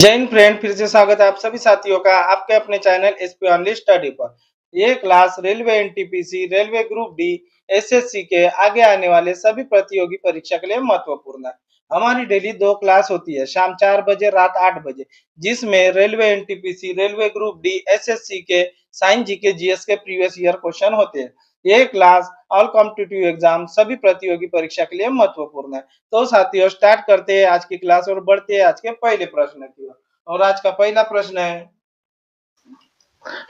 जय हिंद फ्रेंड, फिर से स्वागत है आप सभी साथियों का आपके अपने चैनल एसपी ओनली स्टडी पर। ये class railway NTPC, railway group D, SSC के आगे आने वाले सभी प्रतियोगी परीक्षा के लिए महत्वपूर्ण है। हमारी डेली 2 क्लास होती है, शाम 4 बजे, रात 8 बजे, जिसमें railway NTPC, railway group D, SSC के साइंस, जीके, जीएस के प्रीवियस ईयर क्वेश्चन होते हैं। ये क्लास ऑल कॉम्पिटिटिव एग्जाम सभी प्रतियोगी परीक्षा के लिए महत्वपूर्ण है। तो साथियों, स्टार्ट करते हैं आज की क्लास और बढ़ते हैं आज के पहले प्रश्न की ओर। और आज का पहला प्रश्न है,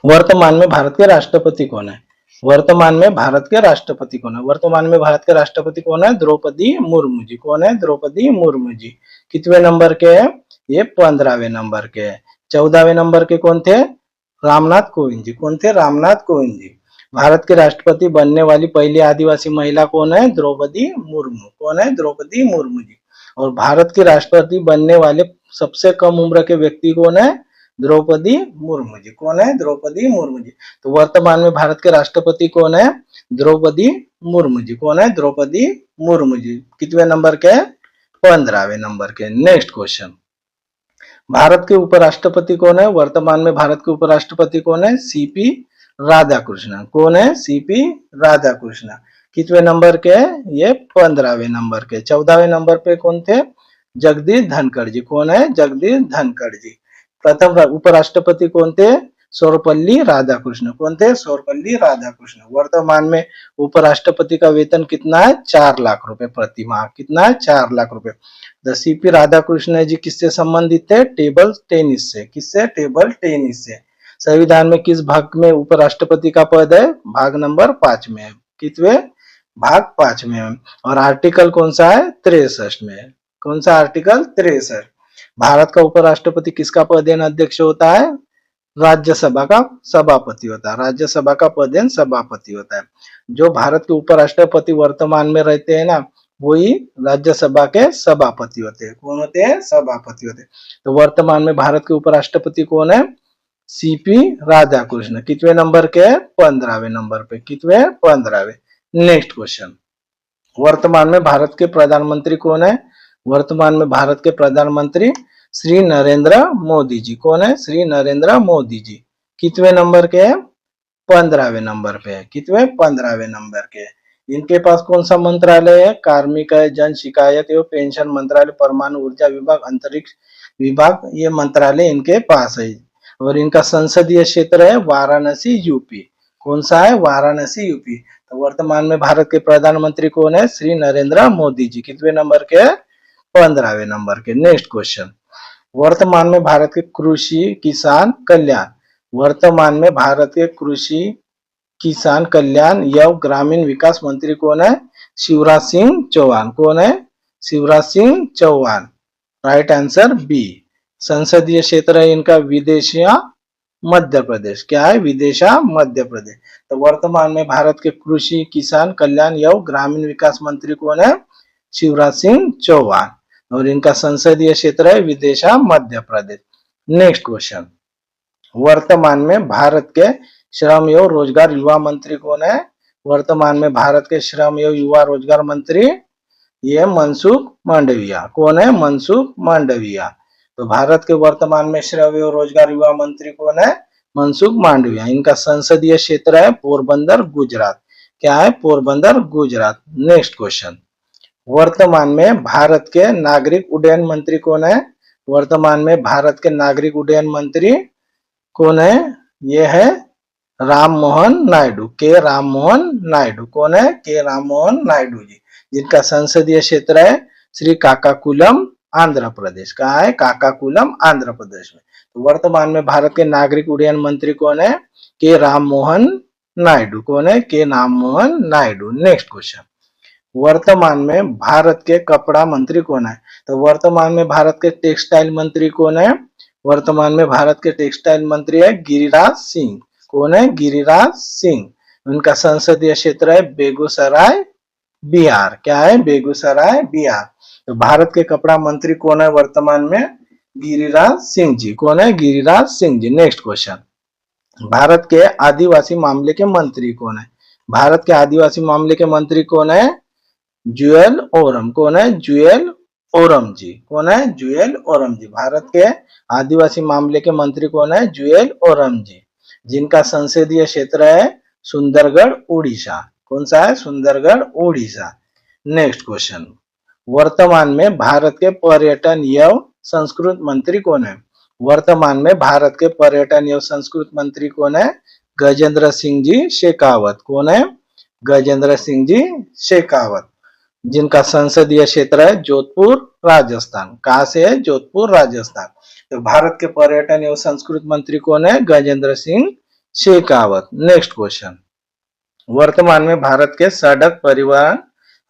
वर्तमान में भारत के राष्ट्रपति कौन है? वर्तमान में भारत के राष्ट्रपति कौन है? वर्तमान में भारत के राष्ट्रपति कौन है? द्रौपदी मुर्मू जी। कौन है? द्रौपदी मुर्मू जी। कितने नंबर के है? ये 15वें नंबर के है। 14वें नंबर के कौन थे? रामनाथ कोविंद जी। कौन थे? रामनाथ कोविंद जी। भारत के राष्ट्रपति बनने वाली पहली आदिवासी महिला कौन है? द्रौपदी मुर्मू। कौन है? द्रौपदी मुर्मू जी। और भारत के राष्ट्रपति बनने वाले सबसे कम उम्र के व्यक्ति कौन है? द्रौपदी मुर्मू जी। कौन है? द्रौपदी मुर्मू जी। तो वर्तमान में भारत के राष्ट्रपति कौन है? द्रौपदी मुर्मू जी। कौन है? द्रौपदी मुर्मू जी। कितने नंबर के? 15वें नंबर के। नेक्स्ट क्वेश्चन, भारत के उपराष्ट्रपति कौन है? वर्तमान में भारत के उपराष्ट्रपति कौन है? सीपी राधाकृष्णन। कौन है? सीपी राधाकृष्णन। कितने नंबर के? ये 15वें नंबर के। 14वें नंबर पे कौन थे? जगदीश धनखड़ जी। कौन है? जगदीश धनखड़ जी। प्रथम उपराष्ट्रपति कौन थे? सर्वपल्ली राधाकृष्ण। कौन थे? सर्वपल्ली राधाकृष्ण। वर्तमान में उपराष्ट्रपति का वेतन कितना है? 4 लाख रुपए प्रति माह। कितना है? 4 लाख रुपए। सीपी राधाकृष्ण जी किससे संबंधित है? टेबल टेनिस से। किससे? टेबल टेनिस से। संविधान में किस भाग में उपराष्ट्रपति का पद है? भाग नंबर 5 में है। कितवे? भाग 5 में है। और आर्टिकल कौन सा है? 63 में है। कौन सा आर्टिकल? 63। भारत का उपराष्ट्रपति किसका पदेन अध्यक्ष होता है? राज्यसभा का सभापति होता है। राज्यसभा का पदेन सभापति होता है। जो भारत के उपराष्ट्रपति वर्तमान में रहते हैं ना, वही राज्यसभा के सभापति होते हैं। कौन होते हैं? सभापति होते हैं। तो वर्तमान में भारत के उपराष्ट्रपति कौन है? सीपी राधाकृष्ण। कितने नंबर के? 15वें नंबर पे। कितने? 15वें। नेक्स्ट क्वेश्चन, वर्तमान में भारत के प्रधानमंत्री कौन है? वर्तमान में भारत के प्रधानमंत्री श्री नरेंद्र मोदी जी। कौन है? श्री नरेंद्र मोदी जी। कितने नंबर के हैं? 15वें नंबर पे है। कितने? 15वें नंबर के। इनके पास कौन सा मंत्रालय है? कार्मिक है, जन शिकायत एवं पेंशन मंत्रालय, परमाणु ऊर्जा विभाग, अंतरिक्ष विभाग, ये मंत्रालय इनके पास है। और इनका संसदीय क्षेत्र है वाराणसी यूपी। कौन सा है? वाराणसी यूपी। तो वर्तमान में भारत के प्रधानमंत्री कौन है? श्री नरेंद्र मोदी जी। कितने नंबर के? 15वें नंबर के। नेक्स्ट क्वेश्चन, वर्तमान में भारत के कृषि किसान कल्याण, वर्तमान में भारत के कृषि किसान कल्याण एवं ग्रामीण विकास मंत्री कौन है? शिवराज सिंह चौहान। कौन है? Shivraj Singh Chauhan. Right answer B. संसदीय क्षेत्र है इनका विदेशिया मध्य प्रदेश। क्या है? विदेशा मध्य प्रदेश। तो वर्तमान में भारत के कृषि किसान कल्याण एवं ग्रामीण विकास मंत्री कौन है? शिवराज सिंह चौहान। और इनका संसदीय क्षेत्र है विदेशा मध्य प्रदेश। नेक्स्ट क्वेश्चन, वर्तमान में भारत के श्रम एवं रोजगार युवा मंत्री कौन है? वर्तमान में भारत के श्रम एवं युवा रोजगार मंत्री ये मनसुख मांडविया। कौन है? मनसुख मांडविया। तो भारत के वर्तमान में श्रम एवं रोजगार युवा मंत्री कौन है? मनसुख मांडविया। इनका संसदीय क्षेत्र है पोरबंदर गुजरात। क्या है? पोरबंदर गुजरात। नेक्स्ट क्वेश्चन, वर्तमान में भारत के नागरिक उड्डयन मंत्री कौन है? वर्तमान में भारत के नागरिक उड्डयन मंत्री कौन है? ये है राम मोहन नायडू। के राम मोहन नायडू। कौन है? के राम मोहन नायडू जी। जिनका संसदीय क्षेत्र है श्रीकाकुलम आंध्र प्रदेश। कहाँ है? काकाकुलम आंध्र प्रदेश में। तो वर्तमान में भारत के नागरिक उड्डयन मंत्री कौन है? के राम मोहन नायडू। कौन है? के राम मोहन नायडू। नेक्स्ट क्वेश्चन, वर्तमान में भारत के कपड़ा मंत्री कौन है? तो वर्तमान में भारत के टेक्सटाइल मंत्री कौन है? वर्तमान में भारत के टेक्सटाइल मंत्री है गिरिराज सिंह। कौन है? गिरिराज सिंह। उनका संसदीय क्षेत्र है बेगूसराय बिहार। क्या है? बेगूसराय बिहार। तो भारत के कपड़ा मंत्री कौन है वर्तमान में? गिरिराज सिंह जी। कौन है? गिरिराज सिंह जी। नेक्स्ट क्वेश्चन, भारत के आदिवासी मामले के मंत्री कौन है? भारत के आदिवासी मामले के मंत्री कौन है? जुएल ओरम। कौन है? जुएल ओरम जी। कौन है? जुएल ओरम जी। भारत के आदिवासी मामले के मंत्री कौन है? जुएल ओरम जी, जिनका संसदीय क्षेत्र है सुंदरगढ़ उड़ीसा। कौन सा है? सुंदरगढ़ उड़ीसा। नेक्स्ट क्वेश्चन, वर्तमान में भारत के पर्यटन एवं संस्कृति मंत्री कौन है? वर्तमान में भारत के पर्यटन एवं संस्कृति मंत्री कौन है? गजेंद्र सिंह जी शेखावत। कौन है? गजेंद्र सिंह जी शेखावत, जिनका संसदीय क्षेत्र है जोधपुर राजस्थान। कहां से है? जोधपुर राजस्थान। तो भारत के पर्यटन एवं संस्कृति मंत्री कौन है? गजेंद्र सिंह शेखावत। नेक्स्ट क्वेश्चन, वर्तमान में भारत के सड़क परिवहन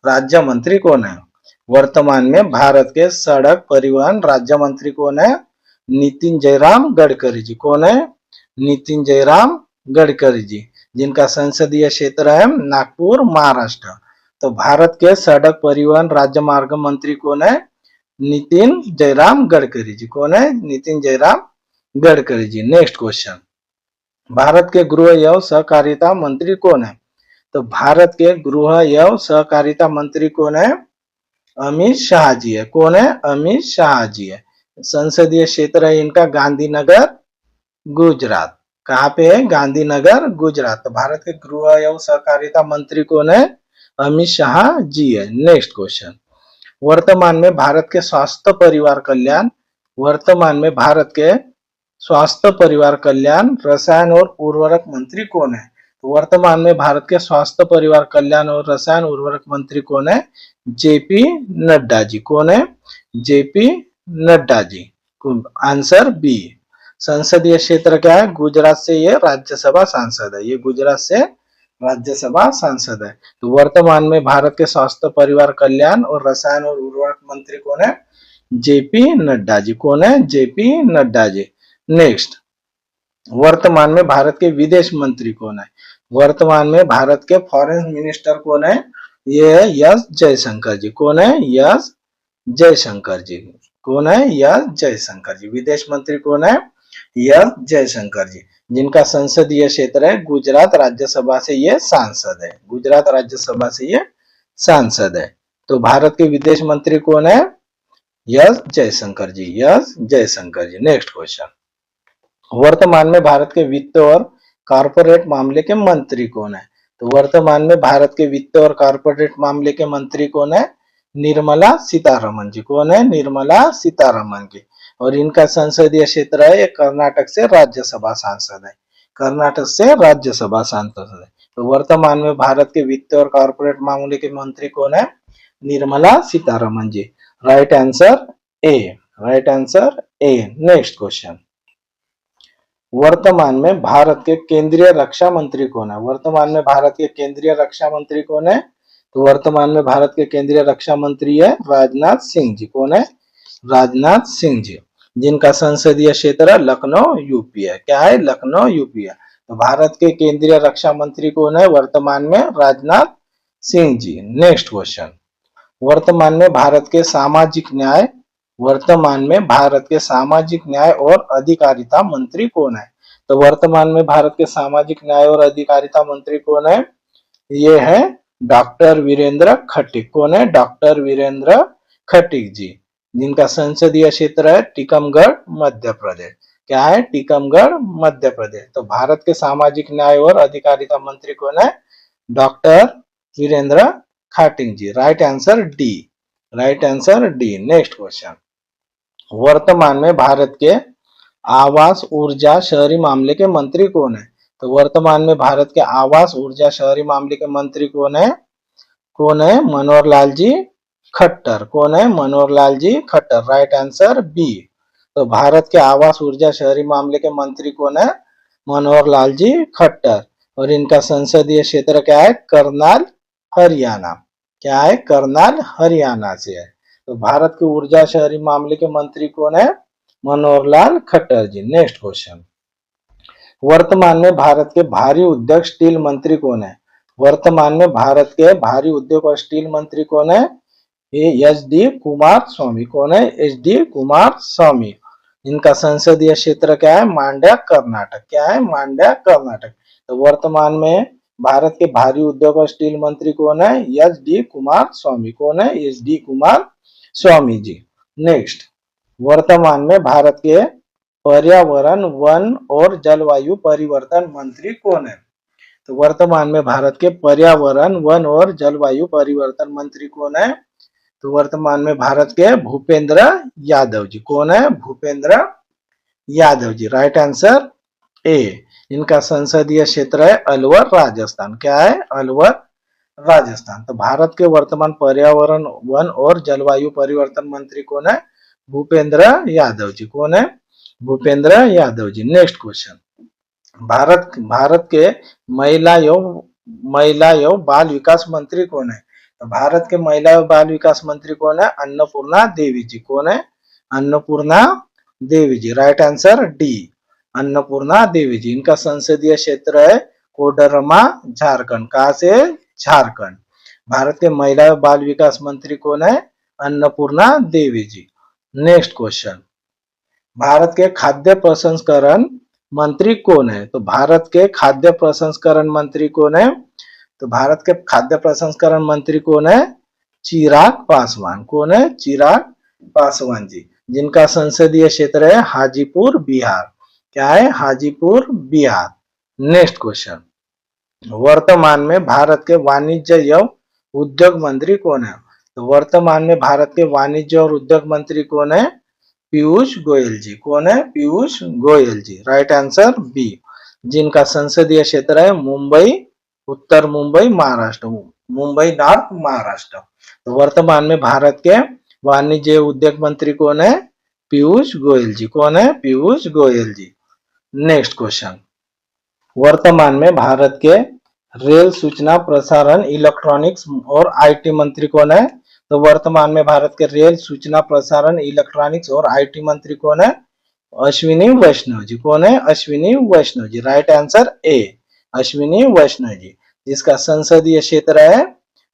राज्य मंत्री कौन है? वर्तमान में भारत के सड़क परिवहन राज्य मंत्री कौन है? नितिन जयराम गडकरी जी। कौन है? नितिन जयराम गडकरी जी, जिनका संसदीय क्षेत्र है नागपुर महाराष्ट्र। तो भारत के सड़क परिवहन राज्य मार्ग मंत्री कौन है? नितिन जयराम गडकरी जी। कौन है? नितिन जयराम गडकरी जी। नेक्स्ट क्वेश्चन, भारत के गृह एवं सहकारिता मंत्री कौन है? तो भारत के गृह एवं सहकारिता मंत्री कौन है? अमित शाह जी है। कौन है? अमित शाह जी है। संसदीय क्षेत्र है इनका गांधीनगर गुजरात। कहाँ पे है? गांधीनगर गुजरात। तो भारत के गृह एवं सहकारिता मंत्री कौन है? अमित शाह जी है। नेक्स्ट क्वेश्चन, वर्तमान में भारत के स्वास्थ्य परिवार कल्याण, वर्तमान में भारत के स्वास्थ्य परिवार कल्याण रसायन और उर्वरक मंत्री कौन है? तो वर्तमान में भारत के स्वास्थ्य परिवार कल्याण और रसायन उर्वरक मंत्री कौन है? जेपी नड्डा जी। कौन है? JP Nadda ji. Answer B. संसदीय क्षेत्र क्या है? गुजरात से ये राज्यसभा सांसद है। ये गुजरात से राज्यसभा सांसद है। तो वर्तमान में भारत के स्वास्थ्य परिवार कल्याण और रसायन और उर्वरक मंत्री कौन है? जेपी नड्डा जी। कौन है? जेपी नड्डा जी। नेक्स्ट, वर्तमान में भारत के विदेश मंत्री कौन है? वर्तमान में भारत के फॉरेन मिनिस्टर कौन है? ये है एस जयशंकर जी। कौन है? एस जयशंकर जी। कौन है? एस जयशंकर जी। विदेश मंत्री कौन है? एस जयशंकर जी, जिनका संसदीय क्षेत्र है गुजरात राज्यसभा से ये सांसद है। गुजरात राज्यसभा से ये सांसद है। तो भारत के विदेश मंत्री कौन है? एस जयशंकर जी। एस जयशंकर जी। नेक्स्ट क्वेश्चन, वर्तमान में भारत के वित्त और कारपोरेट मामले के मंत्री कौन है? तो वर्तमान में भारत के वित्त और कारपोरेट मामले के मंत्री कौन है? निर्मला सीतारमन जी। कौन है? निर्मला सीतारमन जी। और इनका संसदीय क्षेत्र है, ये कर्नाटक से राज्यसभा सांसद है। कर्नाटक से राज्यसभा सांसद है। तो वर्तमान में भारत के वित्त और कारपोरेट मामले के मंत्री कौन है? Nirmala Sitharaman ji. Right answer A. Right answer A. Next question, वर्तमान में भारत के केंद्रीय रक्षा मंत्री कौन है? वर्तमान में भारत के केंद्रीय रक्षा मंत्री कौन है? तो वर्तमान में भारत के केंद्रीय रक्षा मंत्री है राजनाथ सिंह जी। कौन है? राजनाथ सिंह जी, जिनका संसदीय क्षेत्र लखनऊ यूपी है। क्या है? लखनऊ यूपी है। तो भारत के केंद्रीय रक्षा मंत्री कौन है वर्तमान में? राजनाथ सिंह जी। नेक्स्ट क्वेश्चन, वर्तमान में भारत के सामाजिक न्याय, वर्तमान में भारत के सामाजिक न्याय और अधिकारिता मंत्री कौन है? तो वर्तमान में भारत के सामाजिक न्याय और अधिकारिता मंत्री कौन है? ये है डॉक्टर वीरेंद्र खट्टिक। कौन है? डॉक्टर वीरेंद्र खट्टिक जी, जिनका संसदीय क्षेत्र है टीकमगढ़ मध्य प्रदेश। क्या है? टीकमगढ़ मध्य प्रदेश। तो भारत के सामाजिक न्याय और अधिकारिता मंत्री कौन है? Doctor Virendra Khatik ji. Right answer D. Right answer D. Next question, वर्तमान में भारत के आवास ऊर्जा शहरी मामले के मंत्री कौन है? तो वर्तमान में भारत के आवास ऊर्जा शहरी मामले के मंत्री कौन है? कौन है? मनोहर लाल जी खट्टर। कौन है? Manohar Lal ji Khattar. Right answer B. तो भारत के आवास ऊर्जा शहरी मामले के मंत्री कौन है? मनोहर लाल जी खट्टर। और इनका संसदीय क्षेत्र क्या है? करनाल हरियाणा। क्या है? करनाल हरियाणा से है। तो भारत के ऊर्जा शहरी मामले के मंत्री कौन है? मनोहर लाल खट्टर जी। नेक्स्ट क्वेश्चन, वर्तमान में भारत के भारी उद्योग स्टील मंत्री कौन है? वर्तमान में भारत के भारी उद्योग और स्टील मंत्री कौन है? ये एच डी कुमार स्वामी। कौन है? एच डी कुमार स्वामी। इनका संसदीय क्षेत्र क्या है? मांड्या कर्नाटक। क्या है? मांड्या कर्नाटक। तो वर्तमान में भारत के भारी उद्योग और स्टील मंत्री कौन है? एच डी कुमार स्वामी। कौन है? H D Kumar Swami ji. Next, वर्तमान में भारत के पर्यावरण, वन और जलवायु परिवर्तन मंत्री कौन है? तो वर्तमान में भारत के पर्यावरण, वन और जलवायु परिवर्तन मंत्री कौन है? तो वर्तमान में भारत के भूपेंद्र यादव जी। कौन है? Bhupender Yadav ji. Right answer A. इनका संसदीय क्षेत्र है अलवर, राजस्थान। क्या है? अलवर, राजस्थान। तो भारत के वर्तमान पर्यावरण, वन और जलवायु परिवर्तन मंत्री कौन है? भूपेंद्र यादव जी। कौन है? भूपेंद्र यादव जी। नेक्स्ट क्वेश्चन, भारत भारत के महिला एवं बाल विकास मंत्री कौन है? तो भारत के महिला एवं बाल विकास मंत्री कौन है? अन्नपूर्णा देवी जी। कौन है? अन्नपूर्णा देवी जी। राइट आंसर डी, अन्नपूर्णा देवी जी। इनका संसदीय क्षेत्र है कोडरमा, झारखंड। कहां से? झारखंड। भारत के महिला एवं बाल विकास मंत्री कौन है? अन्नपूर्णा देवी जी। नेक्स्ट क्वेश्चन, भारत के खाद्य प्रसंस्करण मंत्री कौन है? तो भारत के खाद्य प्रसंस्करण मंत्री कौन है? तो भारत के खाद्य प्रसंस्करण मंत्री कौन है? चिराग पासवान। कौन है? चिराग पासवान जी। जिनका संसदीय क्षेत्र है हाजीपुर, बिहार। क्या है? हाजीपुर, बिहार। नेक्स्ट क्वेश्चन, वर्तमान में भारत के वाणिज्य एवं उद्योग मंत्री कौन है? तो वर्तमान में भारत के वाणिज्य और उद्योग मंत्री कौन है? पीयूष गोयल जी। कौन है? Piyush Goyal ji. Right answer B. जिनका संसदीय क्षेत्र है मुंबई, उत्तर मुंबई, महाराष्ट्र। मुंबई नॉर्थ, महाराष्ट्र। तो वर्तमान में भारत के वाणिज्य उद्योग मंत्री कौन है? पीयूष गोयल जी। कौन है? पीयूष गोयल जी। नेक्स्ट क्वेश्चन, वर्तमान में भारत के रेल, सूचना प्रसारण, इलेक्ट्रॉनिक्स और आईटी मंत्री कौन है? तो वर्तमान में भारत के रेल, सूचना प्रसारण, इलेक्ट्रॉनिक्स और आईटी मंत्री कौन है? अश्विनी वैष्णव जी। कौन है? अश्विनी वैष्णव जी। राइट आंसर ए, अश्विनी वैष्णव जी। जिसका संसदीय क्षेत्र है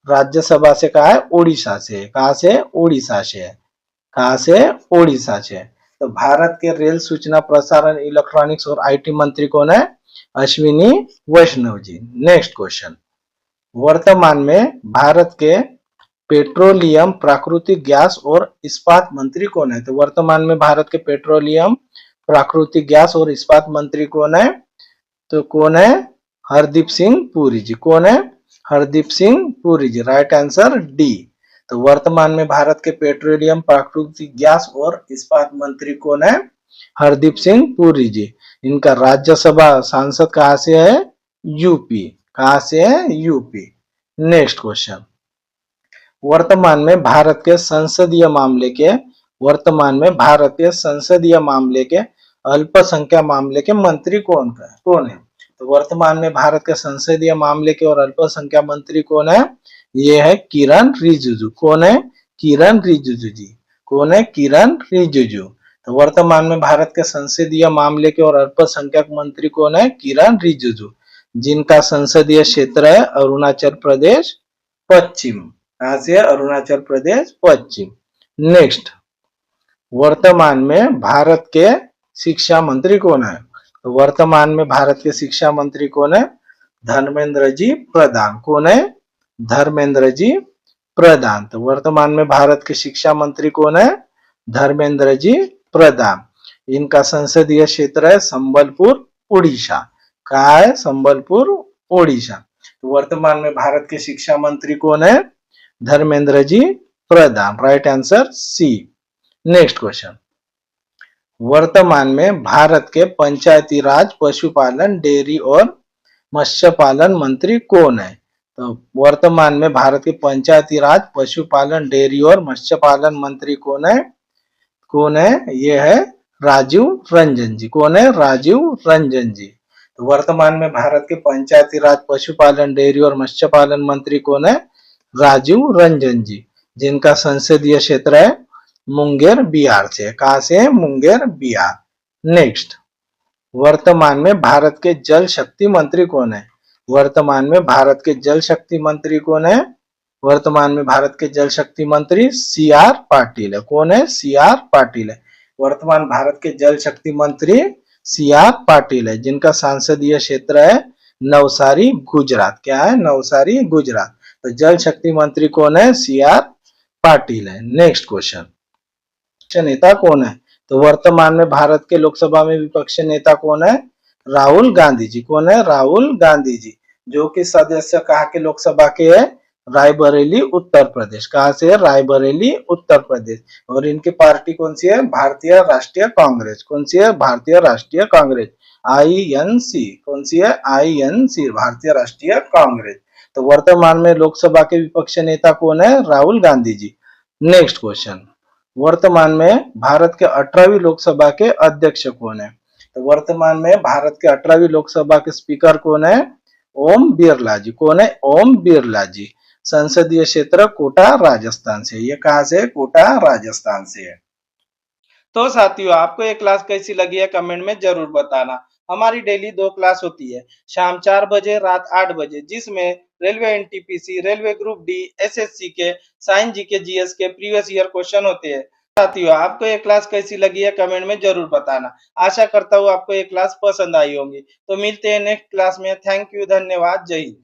राज्यसभा से कहा है? उड़ीसा से। कहा से? उड़ीसा से। कहा से? उड़ीसा से। तो भारत के रेल, सूचना प्रसारण, इलेक्ट्रॉनिक्स और आईटी मंत्री कौन है? अश्विनी वैष्णव जी। नेक्स्ट क्वेश्चन, वर्तमान में भारत के पेट्रोलियम, प्राकृतिक गैस और इस्पात मंत्री कौन है? तो वर्तमान में भारत के पेट्रोलियम, प्राकृतिक गैस और इस्पात मंत्री कौन है? तो कौन है? हरदीप सिंह पुरी जी। कौन है? Hardeep Singh Puri ji. Right answer D. तो वर्तमान में भारत के पेट्रोलियम, प्राकृतिक गैस और इस्पात मंत्री कौन है? हरदीप सिंह पुरी जी। इनका राज्यसभा सांसद कहां से है? यूपी। कहां से है? यूपी। नेक्स्ट क्वेश्चन, वर्तमान में भारत के संसदीय मामले के, वर्तमान में भारत के संसदीय मामले के, अल्पसंख्यक मामले के मंत्री कौन है? तो वर्तमान में भारत के संसदीय मामले के और अल्पसंख्यक मंत्री कौन है? ये है किरण रिजिजू। कौन है? किरण रिजिजू जी। कौन है? किरण रिजिजू। तो वर्तमान में भारत के संसदीय मामले के और अल्पसंख्यक मंत्री कौन है? किरण रिजिजू। जिनका संसदीय क्षेत्र है अरुणाचल प्रदेश पश्चिम। कहां से? अरुणाचल प्रदेश पश्चिम। नेक्स्ट, वर्तमान में भारत के शिक्षा मंत्री कौन है? तो वर्तमान में भारत के शिक्षा मंत्री कौन है? धर्मेंद्र जी प्रधान। कौन है? धर्मेंद्र जी प्रधान। तो वर्तमान में भारत के शिक्षा मंत्री कौन है? धर्मेंद्र जी प्रधान। इनका संसदीय क्षेत्र है संबलपुर, उड़ीसा। कहा है? संबलपुर, उड़ीसा। तो वर्तमान में भारत के शिक्षा मंत्री कौन है? Dharmendra ji Pradhan. Right answer C. Next question, वर्तमान में भारत के पंचायती राज, पशुपालन, डेयरी और मत्स्य पालन मंत्री कौन है? तो वर्तमान में भारत के पंचायती राज, पशुपालन, डेयरी और मत्स्य पालन मंत्री कौन है? कौन है? ये है राजीव रंजन जी। कौन है? राजीव रंजन जी। तो वर्तमान में भारत के पंचायती राज, पशुपालन, डेयरी और मत्स्य पालन मंत्री कौन है? राजीव रंजन जी। जिनका संसदीय क्षेत्र है मुंगेर, बिहार से। कहां से? मुंगेर, बिहार। नेक्स्ट, वर्तमान में भारत के जल शक्ति मंत्री कौन है? वर्तमान में भारत के जल शक्ति मंत्री कौन है? वर्तमान में भारत के जल शक्ति मंत्री सी आर पाटिल है। कौन है? सी आर पाटिल है। वर्तमान भारत के जल शक्ति मंत्री सी आर पाटिल है। जिनका सांसदीय क्षेत्र है नवसारी, गुजरात। क्या है? नवसारी, गुजरात। तो जल शक्ति मंत्री कौन है? सी आर पाटिल है। नेक्स्ट क्वेश्चन, नेता कौन है? तो वर्तमान में भारत के लोकसभा में विपक्ष नेता कौन है? राहुल गांधी जी। कौन है? राहुल गांधी जी, जो कि सदस्य कहाँ के लोकसभा के है? रायबरेली उत्तर प्रदेश। कहाँ से है? रायबरेली उत्तर प्रदेश। और इनकी पार्टी कौन सी है? भारतीय राष्ट्रीय कांग्रेस। कौन सी है? भारतीय राष्ट्रीय कांग्रेस, INC। कौन सी है? INC, भारतीय राष्ट्रीय कांग्रेस। तो वर्तमान में लोकसभा के विपक्ष नेता कौन है? राहुल गांधी जी। नेक्स्ट क्वेश्चन, वर्तमान में भारत के 18वीं लोकसभा के अध्यक्ष कौन है? तो वर्तमान में भारत के 18वीं लोकसभा के स्पीकर कौन है? ओम बिरला जी। कौन है? ओम बिरला जी। संसदीय क्षेत्र कोटा राजस्थान से। ये कहां से? कोटा राजस्थान से है। तो साथियों, आपको ये क्लास कैसी लगी है कमेंट में जरूर बताना। हमारी डेली 2 क्लास होती है, शाम 4 बजे, रात 8 बजे, जिसमें railway NTPC, railway group D, SSC के, साइंस जीके, जीएस के प्रीवियस ईयर क्वेश्चन होते हैं। साथियों, आपको ये क्लास कैसी लगी है कमेंट में जरूर बताना। आशा करता हूँ आपको ये क्लास पसंद आई होगी। तो मिलते हैं नेक्स्ट क्लास में। थैंक यू, धन्यवाद, जय हिंद।